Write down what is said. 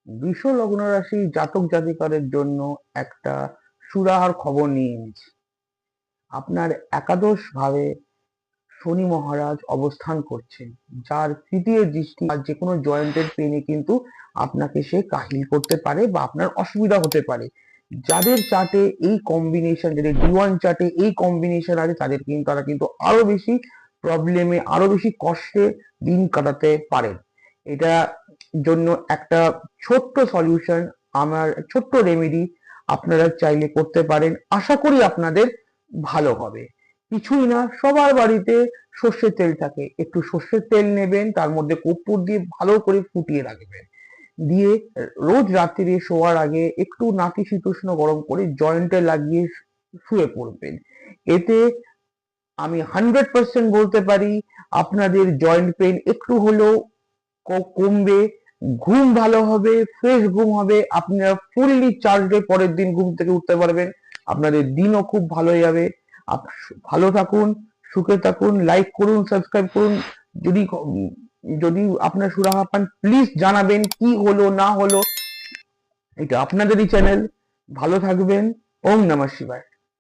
বৃষ লগ্ন রাশি জাতক জাতিকাদের জন্য একটা সুরাহার খবর নিয়ে এনেছি। আপনার একাদশ ভাবে শনি মহারাজ অবস্থান করছেন, যার তৃতীয় দৃষ্টি আর যে কোনো জয়েন্টের পেনে কিন্তু আপনাকে সে কাহিল করতে পারে বা আপনার অসুবিধা হতে পারে। যাদের চার্টে এই কম্বিনেশন, যাদের D1 চার্টে এই কম্বিনেশন আছে, তাদের কিন্তু তারা কিন্তু আরো বেশি প্রবলেমে, আরো বেশি কষ্টে দিন কাটাতে পারেন। এটা জন্য একটা ছোট্ট সলিউশন, আমার ছোট্ট রেমেডি আপনারা চাইলে করতে পারেন। আশা করি আপনাদের ভালো হবে। কিছুই না, সবার বাড়িতে সর্ষের তেল থাকে, একটু সর্ষের তেল নেবেন, তার মধ্যে কর্পূর দিয়ে ভালো করে ফুটিয়ে রাখবেন, দিয়ে রোজ রাত্রিরে শোয়ার আগে একটু নাতিশীতোষ্ণ গরম করে জয়েন্টে লাগিয়ে শুয়ে পড়বেন। এতে আমি 100% বলতে পারি আপনাদের জয়েন্ট পেন একটু হলেও কমবে, ঘুম ভালো হবে, ফ্রেশ ঘুম হবে, আপনারা ফুললি চার্জড পরের দিন ঘুম থেকে উঠতে পারবেন, আপনাদের দিনও খুব ভালো যাবে। ভালো থাকুন, সুখে থাকুন, লাইক করুন, সাবস্ক্রাইব করুন। যদি যদি আপনার সুরাহা পান, প্লিজ জানাবেন কি হলো না হলো। এটা আপনাদেরই চ্যানেল। ভালো থাকবেন। ওম নমঃ শিবায়।